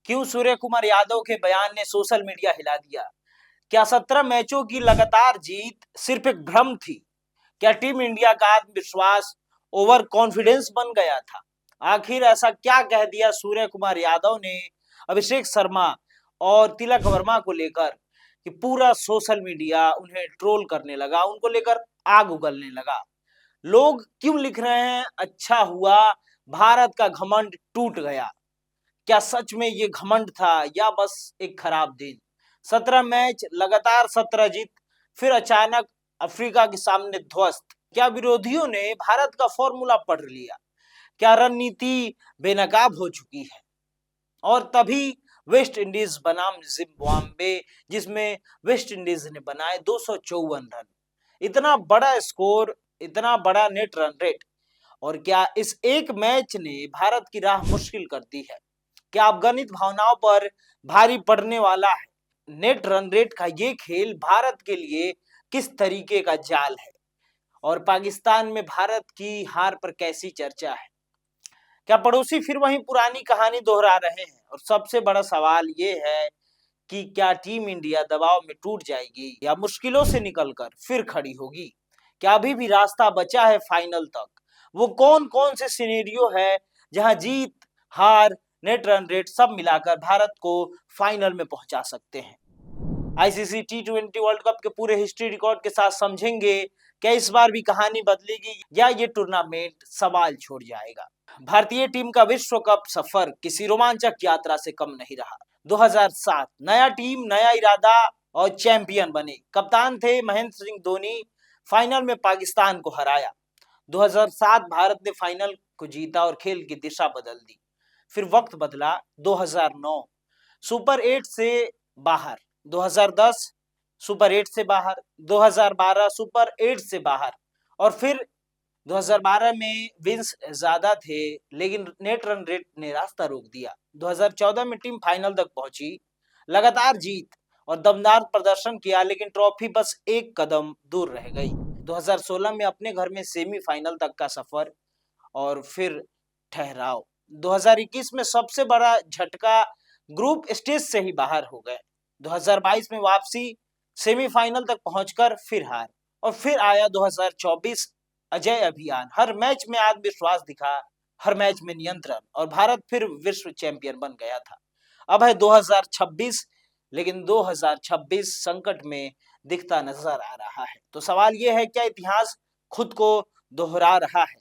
क्यों सूर्य कुमार यादव के बयान ने सोशल मीडिया हिला दिया? क्या 17 मैचों की लगातार जीत सिर्फ एक भ्रम थी? क्या टीम इंडिया का आत्मविश्वास ओवर कॉन्फिडेंस बन गया था? आखिर ऐसा क्या कह दिया सूर्य कुमार यादव ने अभिषेक शर्मा और तिलक वर्मा को लेकर कि पूरा सोशल मीडिया उन्हें ट्रोल करने लगा, उनको लेकर आग उगलने लगा? लोग क्यों लिख रहे हैं अच्छा हुआ भारत का घमंड टूट गया? क्या सच में ये घमंड था या बस एक खराब दिन? 17 मैच लगातार 17 जीत, फिर अचानक अफ्रीका के सामने ध्वस्त। क्या विरोधियों ने भारत का फॉर्मूला पढ़ लिया? क्या रणनीति बेनकाब हो चुकी है? और तभी वेस्ट इंडीज बनाम जिम्बाब्वे, जिसमें वेस्ट इंडीज ने बनाए 254 रन। इतना बड़ा स्कोर, इतना बड़ा नेट रन रेट, और क्या इस एक मैच ने भारत की राह मुश्किल कर दी है? क्या अफगानित भावनाओं पर भारी पड़ने वाला है? नेट रन रेट का ये खेल भारत के लिए किस तरीके का जाल है? और पाकिस्तान में भारत की हार पर कैसी चर्चा है? क्या पड़ोसी फिर वही पुरानी कहानी दोहरा रहे हैं? और सबसे बड़ा सवाल ये है कि क्या टीम इंडिया दबाव में टूट जाएगी या मुश्किलों से निकलकर फिर खड़ी होगी? क्या अभी भी रास्ता बचा है फाइनल तक? वो कौन कौन से सिनेरियो है जहां जीत, हार, नेट रन रेट सब मिलाकर भारत को फाइनल में पहुंचा सकते हैं? आईसीसी T20 वर्ल्ड कप के पूरे हिस्ट्री रिकॉर्ड के साथ समझेंगे क्या इस बार भी कहानी बदलेगी या ये टूर्नामेंट सवाल छोड़ जाएगा। भारतीय टीम का विश्व कप सफर किसी रोमांचक यात्रा से कम नहीं रहा। 2007 नया टीम, नया इरादा और चैंपियन बने। कप्तान थे महेंद्र सिंह धोनी। फाइनल में पाकिस्तान को हराया। 2007 भारत ने फाइनल को जीता और खेल की दिशा बदल दी। फिर वक्त बदला। 2009 सुपर 8 से बाहर, 2010 सुपर 8 से बाहर, 2012 सुपर 8 से बाहर, और फिर 2012 में विंस ज्यादा थे लेकिन नेट रन रेट ने रास्ता रोक दिया। 2014 में टीम फाइनल तक पहुंची, लगातार जीत और दमदार प्रदर्शन किया, लेकिन ट्रॉफी बस एक कदम दूर रह गई। 2016 में अपने घर में सेमीफाइनल तक का सफर और फिर ठहराव। 2021 में सबसे बड़ा झटका, ग्रुप स्टेज से ही बाहर हो गए। 2022 में वापसी, सेमीफाइनल तक पहुंचकर फिर हार, और फिर आया 2024 अजय अभियान। हर मैच में आत्मविश्वास दिखा, हर मैच में नियंत्रण, और भारत फिर विश्व चैंपियन बन गया था। अब है 2026, लेकिन 2026 संकट में दिखता नजर आ रहा है। तो सवाल यह है, क्या इतिहास खुद को दोहरा रहा है?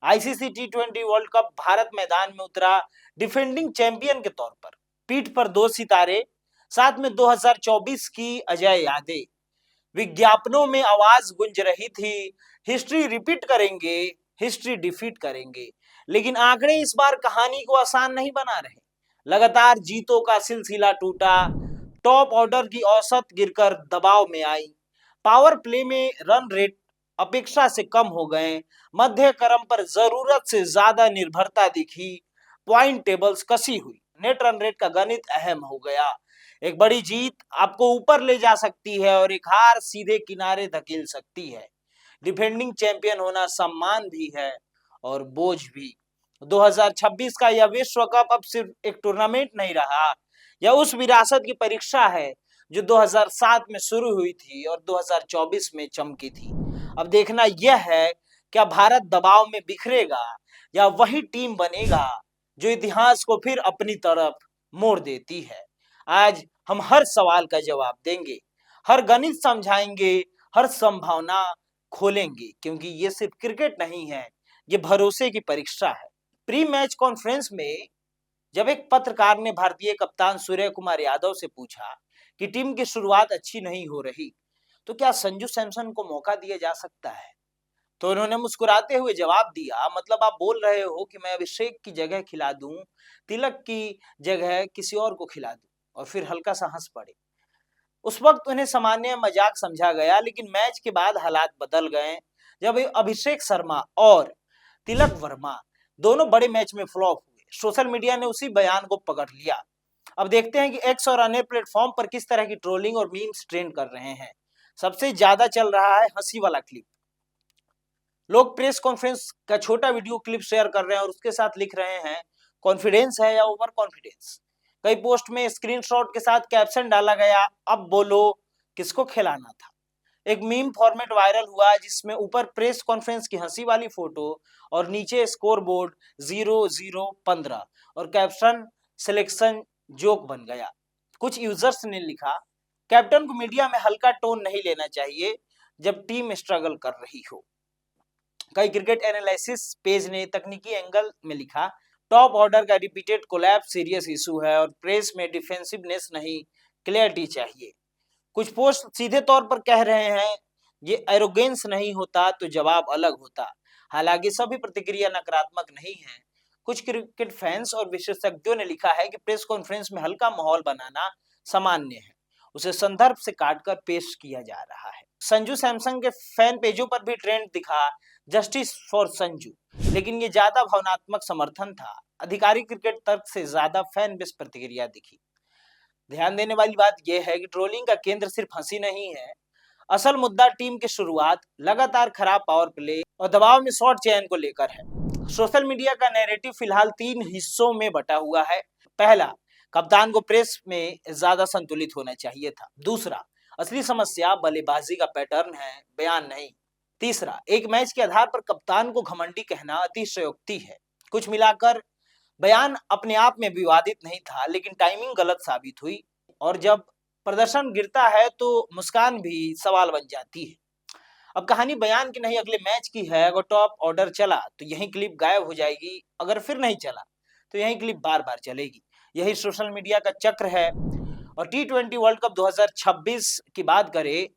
ICC T20 world cup Bharat मैदान में उतरा डिफेंडिंग चैंपियन के तौर पर, पीठ पर 2 सितारे, साथ में 2024 की अजय यादें। विज्ञापनों में आवाज गूंज रही थी, हिस्ट्री रिपीट करेंगे, हिस्ट्री डिफीट करेंगे। लेकिन आंकड़े इस बार कहानी को आसान नहीं बना रहे। लगातार जीतों का सिलसिला टूटा, टॉप ऑर्डर की औसत गिरकर दबाव में आई, पावर प्ले में रन रेट अपेक्षा से कम हो गए, मध्य क्रम पर जरूरत से ज्यादा निर्भरता दिखी, पॉइंट टेबल्स कसी हुई, नेट रन रेट का गणित अहम हो गया। एक बड़ी जीत आपको ऊपर ले जा सकती है और एक हार सीधे किनारे धकेल सकती है। डिफेंडिंग चैंपियन होना सम्मान भी है और बोझ भी। 2026 का यह विश्व कप अब सिर्फ एक टूर्नामेंट नहीं रहा, यह उस विरासत की परीक्षा है जो 2007 में शुरू हुई थी और 2024 में चमकी थी। अब देखना यह है, क्या भारत दबाव में बिखरेगा या वही टीम बनेगा जो इतिहास को फिर अपनी तरफ मोड़ देती है। आज हम हर सवाल का जवाब देंगे, हर गणित समझाएंगे, हर संभावना खोलेंगे, क्योंकि ये सिर्फ क्रिकेट नहीं है, ये भरोसे की परीक्षा है। प्री मैच कॉन्फ्रेंस में जब एक पत्रकार ने भारतीय कप्तान सूर्य कुमार यादव से पूछा कि टीम की शुरुआत अच्छी नहीं हो रही, तो क्या संजू सैमसन को मौका दिया जा सकता है, तो उन्होंने मुस्कुराते हुए जवाब दिया, मतलब आप बोल रहे हो कि मैं अभिषेक की जगह खिला दूं, तिलक की जगह किसी और को खिला दूं? और फिर हल्का सा हंस पड़े। उस वक्त उन्हें सामान्य मजाक समझा गया, लेकिन मैच के बाद हालात बदल गए जब अभिषेक शर्मा और तिलक वर्मा दोनों बड़े मैच में फ्लॉप हुए। सोशल मीडिया ने उसी बयान को पकड़ लिया। अब देखते हैं कि एक्स और अन्य प्लेटफॉर्म पर किस तरह की ट्रोलिंग और मीम्स ट्रेंड कर रहे हैं। सबसे ज्यादा चल रहा है हंसी वाला क्लिप। लोग प्रेस कॉन्फ्रेंस का छोटा वीडियो क्लिप शेयर कर रहे हैं और उसके साथ लिख रहे हैं, कॉन्फिडेंस है या ओवर कॉन्फिडेंस? कई पोस्ट में स्क्रीनशॉट के साथ कैप्शन डाला गया, अब बोलो किसको खिलाना था। एक मीम फॉर्मेट वायरल हुआ जिसमें ऊपर प्रेस कॉन्फ्रेंस की हंसी वाली फोटो और नीचे स्कोर बोर्ड 0015 और कैप्शन सिलेक्शन जोक बन गया। कुछ यूजर्स ने लिखा, कैप्टन को मीडिया में हल्का टोन नहीं लेना चाहिए जब टीम स्ट्रगल कर रही हो। कई क्रिकेट एनालिसिस पेज ने तकनीकी एंगल में लिखा, टॉप ऑर्डर का रिपीटेड कोलैप्स सीरियस इशू है और प्रेस में डिफेंसिवनेस नहीं, क्लैरिटी चाहिए। कुछ पोस्ट सीधे तौर पर कह रहे हैं ये एरोगेंस नहीं होता तो जवाब अलग होता। हालांकि सभी प्रतिक्रिया नकारात्मक नहीं है। कुछ क्रिकेट फैंस और विशेषज्ञों ने लिखा है कि प्रेस कॉन्फ्रेंस में हल्का माहौल बनाना सामान्य है, उसे संदर्भ से काटकर पेश किया जा रहा है। संजू सैमसंग के फैन पेजों पर भी ट्रेंड दिखा, जस्टिस फॉर संजू, लेकिन ये ज्यादा भावनात्मक समर्थन था। आधिकारिक क्रिकेट तर्क से ज्यादा फैन बेस प्रतिक्रिया दिखी। ध्यान देने वाली बात यह है कि ट्रोलिंग का केंद्र सिर्फ हंसी नहीं है। असल मुद्दा टीम की शुरुआत, लगातार खराब पावर प्ले और दबाव में शॉट चयन को लेकर है। सोशल मीडिया का नैरेटिव फिलहाल 3 हिस्सों में बटा हुआ है। पहला, कप्तान को प्रेस में ज्यादा संतुलित होना चाहिए था। दूसरा, असली समस्या बल्लेबाजी का पैटर्न है, बयान नहीं। तीसरा, एक मैच के आधार पर कप्तान को घमंडी कहना अतिशयोक्ति है। कुछ मिलाकर बयान अपने आप में विवादित नहीं था, लेकिन टाइमिंग गलत साबित हुई और जब प्रदर्शन गिरता है तो मुस्कान भी सवाल बन जाती है। अब कहानी बयान की नहीं, अगले मैच की है। अगर टॉप ऑर्डर चला तो यही क्लिप गायब हो जाएगी, अगर फिर नहीं चला तो यही क्लिप बार बार चलेगी। यही सोशल मीडिया का चक्र है। और T20 वर्ल्ड कप 2026 की बात करें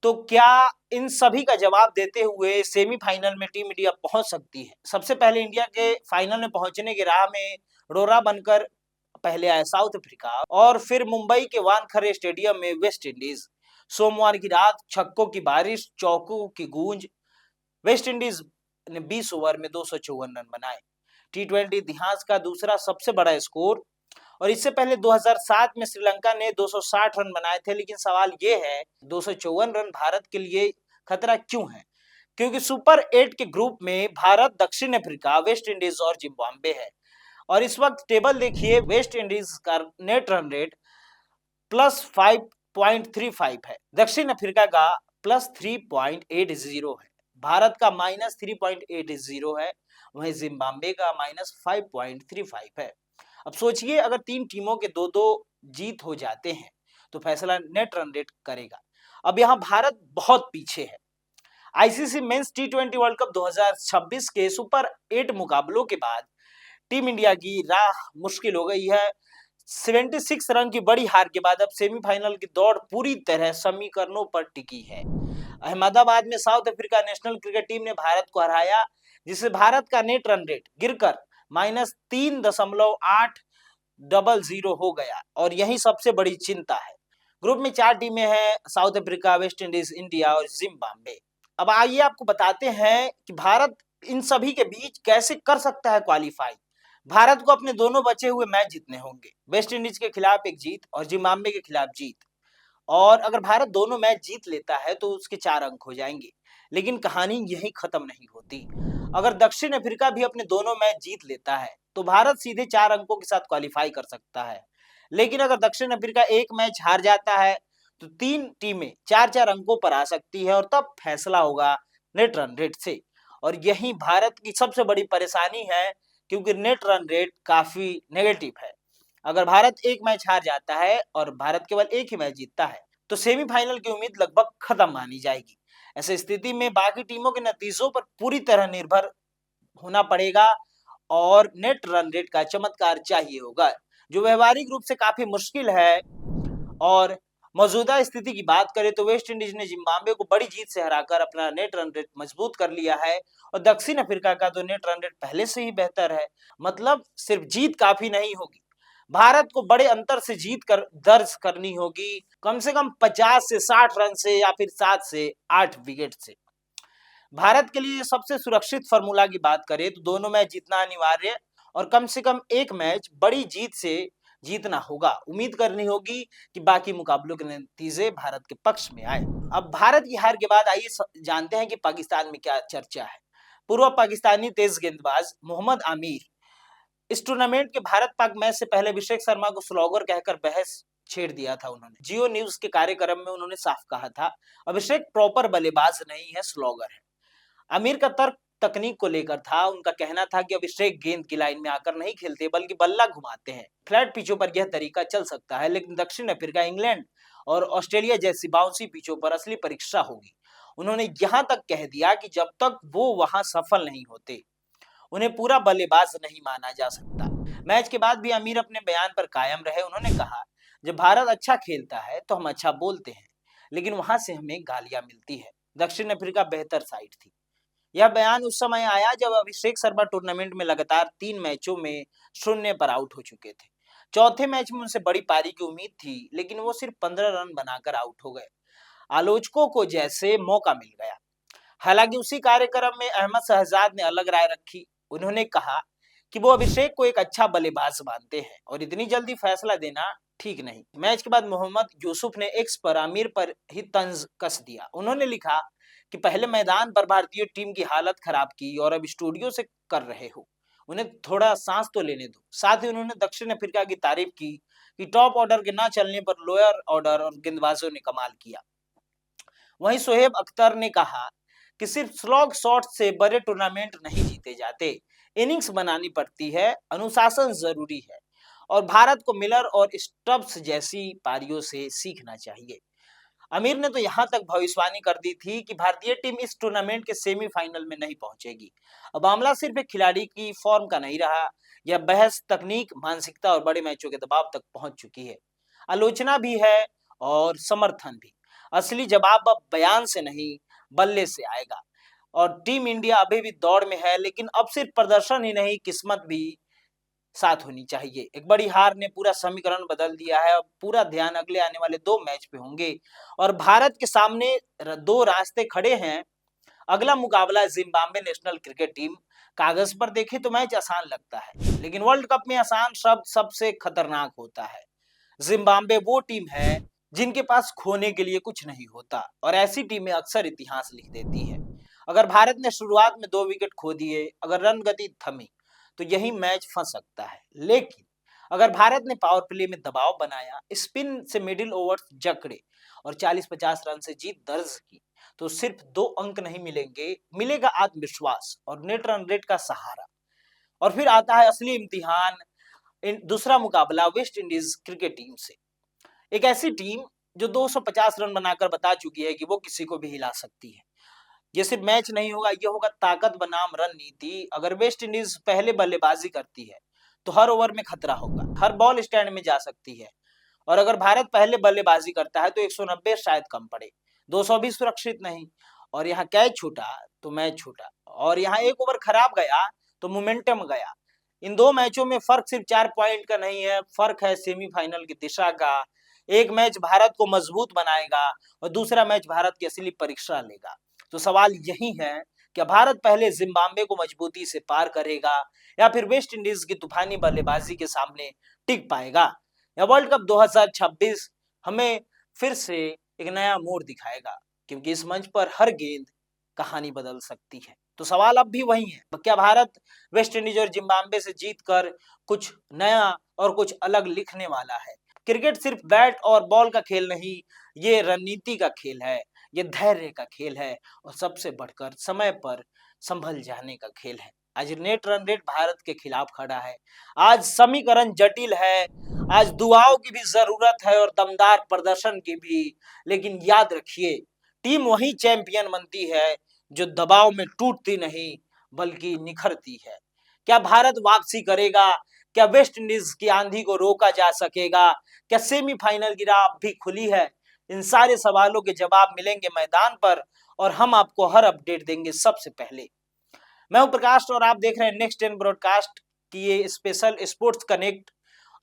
तो क्या इन सभी का जवाब देते हुए सेमीफाइनल में टीम इंडिया पहुंच सकती है? सबसे पहले इंडिया के फाइनल में पहुंचने की राह में रोरा बनकर पहले आया साउथ अफ्रीका और फिर मुंबई के वानखेड़े स्टेडियम में वेस्ट इंडीज। सोमवार की रात छक्कों की बारिश, चौकों की गूंज, वेस्ट इंडीज ने 20 ओवर में 254 रन बनाए। T20 इतिहास का दूसरा सबसे बड़ा स्कोर। और इससे पहले 2007 में श्रीलंका ने 260 रन बनाए थे। लेकिन सवाल ये है, 254 रन भारत के लिए खतरा क्यों है? क्योंकि सुपर 8 के ग्रुप में भारत, दक्षिण अफ्रीका, वेस्ट इंडीज और जिम्बाब्वे है। और इस वक्त टेबल देखिए, वेस्ट इंडीज का नेट रन रेट +5.35 है, दक्षिण अफ्रीका का +3.80 है, भारत का -3.80 है, वहीं जिम्बाब्वे का -5.35 है। अब सोचिए, अगर 3 टीमों के 2-2 जीत हो जाते हैं तो फैसला नेट रन रेट करेगा। अब यहां भारत बहुत पीछे है। ICC men's T20 world cup 2026 के सुपर 8 मुकाबलों के बाद टीम इंडिया की राह मुश्किल हो गई है। 76 रन की बड़ी हार के बाद अब सेमीफाइनल की दौड़ पूरी तरह समीकरणों पर टिकी है। अहमदाबाद में south Africa national cricket team ने भारत को हराया, जिससे भारत का नेट रन रेट गिरकर -3.800 हो गया और यही सबसे बड़ी चिंता है। ग्रुप में 4 टीमें हैं, south Africa, West Indies, India और जिम्बाब्वे। अब आइए आपको बताते हैं कि भारत इन सभी के बीच कैसे कर सकता है क्वालिफाई। भारत को अपने दोनों बचे हुए मैच जीतने होंगे, वेस्ट इंडीज के खिलाफ एक जीत और जिम्बाब्वे के खिलाफ जीत। और अगर भारत दोनों मैच जीत लेता है तो उसके 4 अंक हो जाएंगे। लेकिन कहानी यही खत्म नहीं होती। अगर दक्षिण अफ्रीका भी अपने दोनों मैच जीत लेता है तो भारत सीधे 4 अंकों के साथ क्वालिफाई कर सकता है। लेकिन अगर दक्षिण अफ्रीका एक मैच हार जाता है तो 3 टीमें 4-4 अंकों पर आ सकती है और तब फैसला होगा नेट रन रेट से। और यही भारत की सबसे बड़ी परेशानी है, क्योंकि नेट रन रेट काफी नेगेटिव है। अगर भारत एक मैच हार जाता है और भारत केवल एक ही मैच जीतता है तो सेमीफाइनल की उम्मीद लगभग खत्म मानी जाएगी। ऐसी स्थिति में बाकी टीमों के नतीजों पर पूरी तरह निर्भर होना पड़ेगा और नेट रन रेट का चमत्कार चाहिए होगा, जो व्यवहारिक रूप से काफी मुश्किल है। और मौजूदा स्थिति की बात करें तो वेस्ट इंडीज ने जिम्बाब्वे को बड़ी जीत से हराकर अपना नेट रन रेट मजबूत कर लिया है और दक्षिण अफ्रीका का तो नेट रन रेट पहले से ही बेहतर है। मतलब सिर्फ जीत काफी नहीं होगी, भारत को बड़े अंतर से जीत कर दर्ज करनी होगी, कम से कम 50 से 60 रन से या फिर 7 से 8 विकेट से। भारत के लिए सबसे सुरक्षित फार्मूला की बात करें तो दोनों मैच जीतना अनिवार्य और कम से कम एक मैच बड़ी जीत से जीतना होगा। उम्मीद करनी होगी कि बाकी मुकाबलों के नतीजे भारत के पक्ष में आए। अब भारत की हार के बाद आइए जानते हैं कि पाकिस्तान में क्या चर्चा है। पूर्व पाकिस्तानी तेज गेंदबाज मोहम्मद आमिर इस टूर्नामेंट के भारत पाक मैच से पहले अभिषेक शर्मा को स्लॉगर कहकर बहस छेड़ दिया था उन्होंने। जियो न्यूज के कार्यक्रम में उन्होंने साफ कहा था, अभिषेक प्रॉपर बल्लेबाज नहीं है, स्लॉगर है। आमिर का तर्क तकनीक को लेकर था। उनका कहना था कि अभिषेक गेंद की लाइन में आकर नहीं खेलते बल्कि बल्ला घुमाते हैं। फ्लैट पिचों पर यह तरीका चल सकता है, लेकिन दक्षिण अफ्रीका, इंग्लैंड और ऑस्ट्रेलिया जैसी बाउंसी पिचों पर असली परीक्षा होगी। उन्होंने यहां तक कह दिया कि जब तक वो वहां सफल नहीं होते उन्हें पूरा बल्लेबाज नहीं माना जा सकता। मैच के बाद भी आमिर अपने बयान पर कायम रहे। उन्होंने कहा, जब भारत अच्छा खेलता है तो हम अच्छा बोलते हैं, लेकिन वहां से हमें गालियां मिलती है। दक्षिण अफ्रीका बेहतर साइड थी। यह बयान उस समय आया जब अभिषेक शर्मा टूर्नामेंट में लगातार 3 मैचों में 0 पर आउट हो चुके थे। चौथे मैच में उनसे बड़ी पारी की उम्मीद थी, लेकिन वो सिर्फ 15 रन बनाकर आउट हो गए। आलोचकों को जैसे मौका मिल गया। हालांकि उसी कार्यक्रम में अहमद शहजाद ने अलग राय रखी। उन्होंने कहा कि वो अभिषेक को एक अच्छा बल्लेबाज मानते हैं और इतनी जल्दी फैसला देना ठीक नहीं। मैच के बाद मोहम्मद यूसुफ ने एक्स पर आमिर पर ही तंज कस दिया। उन्होंने लिखा कि पहले मैदान पर भारतीय टीम की हालत खराब की और अब स्टूडियो से कर रहे हो, उन्हें थोड़ा सांस तो लेने दो। साथ ही उन्होंने दक्षिण अफ्रीका की तारीफ की कि टॉप ऑर्डर के ना चलने पर लोअर ऑर्डर और गेंदबाजों ने कमाल किया। वहीं शोएब अख्तर ने कहा कि सिर्फ स्लॉग शॉट से बड़े टूर्नामेंट नहीं जीते जाते, इनिंग्स बनानी पड़ती है, अनुशासन जरूरी है और भारत को मिलर और स्टब्स जैसी पारियों से सीखना चाहिए। आमिर ने तो यहां तक भविष्यवाणी कर दी थी कि भारतीय टीम इस टूर्नामेंट के सेमीफाइनल में नहीं पहुंचेगी। अब मामला सिर्फ एक खिलाड़ी की फॉर्म का नहीं रहा, यह बहस तकनीक, मानसिकता और बड़े मैचों के दबाव तक पहुंच चुकी है। आलोचना भी है और समर्थन भी। असली जवाब अब बयान से नहीं, बल्ले से आएगा। और टीम इंडिया अभी भी दौड़ में है, लेकिन अब सिर्फ प्रदर्शन ही नहीं, किस्मत भी साथ होनी चाहिए। एक बड़ी हार ने पूरा समीकरण बदल दिया है। अब पूरा ध्यान अगले आने वाले 2 मैच पे होंगे और भारत के सामने 2 रास्ते खड़े हैं। अगला मुकाबला जिम्बाब्वे नेशनल क्रिकेट टीम। कागज पर देखे तो मैच आसान लगता है, लेकिन वर्ल्ड कप में आसान शब्द सबसे खतरनाक होता है। जिम्बाब्वे वो टीम है जिनके पास खोने के लिए कुछ नहीं होता और ऐसी टीमें अक्सर इतिहास लिख देती है। अगर भारत ने शुरुआत में 2 विकेट खो दिए, अगर रन गति थमी, तो यही मैच फंस सकता है। लेकिन अगर भारत ने पावर प्ले में दबाव बनाया, स्पिन से मिडिल ओवर्स जकड़े और 40-50 रन से जीत दर्ज की, तो सिर्फ 2 अंक नहीं मिलेंगे, मिलेगा आत्मविश्वास और नेट रन रेट का सहारा। और फिर आता है असली इम्तिहान, दूसरा मुकाबला वेस्ट इंडीज क्रिकेट टीम से। एक ऐसी टीम जो 250 रन बनाकर बता चुकी है कि वो किसी को भी हिला सकती है। ये सिर्फ मैच नहीं होगा, ये होगा ताकत बनाम रणनीति। अगर वेस्ट इंडीज पहले बल्लेबाजी करती है तो हर ओवर में खतरा होगा, हर बॉल स्टैंड में जा सकती है। और अगर भारत पहले बल्लेबाजी करता है तो 190 शायद कम पड़े, 200 भी सुरक्षित नहीं। और यहाँ कैच छूटा तो मैच छूटा, और यहाँ एक ओवर खराब गया तो मोमेंटम गया। इन 2 मैचों में फर्क सिर्फ 4 पॉइंट का नहीं है, फर्क है सेमीफाइनल की दिशा का। एक मैच भारत को मजबूत बनाएगा और दूसरा मैच भारत की असली परीक्षा लेगा। तो सवाल यही है, क्या भारत पहले जिम्बाब्वे को मजबूती से पार करेगा या फिर वेस्ट इंडीज की तूफानी बल्लेबाजी के सामने टिक पाएगा? या वर्ल्ड कप 2026 हमें फिर से एक नया मोड़ दिखाएगा, क्योंकि इस मंच पर हर गेंद कहानी बदल सकती है। तो सवाल अब भी वही है, क्या भारत वेस्ट इंडीज और जिम्बाब्वे से जीतकर कुछ नया और कुछ अलग लिखने वाला है? क्रिकेट सिर्फ बैट और बॉल का खेल नहीं, ये रणनीति का खेल है, ये धैर्य का खेल है और सबसे बढ़कर समय पर संभल जाने का खेल है। आज नेट रन रेट भारत के खिलाफ खड़ा है, आज समीकरण जटिल है, आज दुआओं की भी जरूरत है और दमदार प्रदर्शन की भी। लेकिन याद रखिए, टीम वही चैंपियन बनती है जो दबाव में टूटती नहीं बल्कि निखरती है। क्या भारत वापसी करेगा? क्या वेस्ट इंडीज की आंधी को रोका जा सकेगा? क्या सेमीफाइनल की राह भी खुली है? इन सारे सवालों के जवाब मिलेंगे मैदान पर और हम आपको हर अपडेट देंगे सबसे पहले। मैं हूं प्रकाश और आप देख रहे हैं नेक्स्ट 10 ब्रॉडकास्ट की ये स्पेशल स्पोर्ट्स कनेक्ट।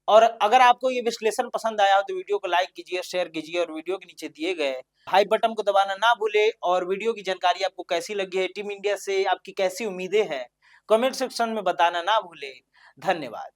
और अगर आपको ये विश्लेषण पसंद आया हो तो वीडियो को लाइक कीजिए, शेयर कीजिए और वीडियो के नीचे दिए गए हाई बटन को दबाना ना भूले। और वीडियो की जानकारी आपको कैसी लगी है, टीम इंडिया से आपकी कैसी उम्मीदें हैं, कमेंट सेक्शन में बताना ना भूले। धन्यवाद।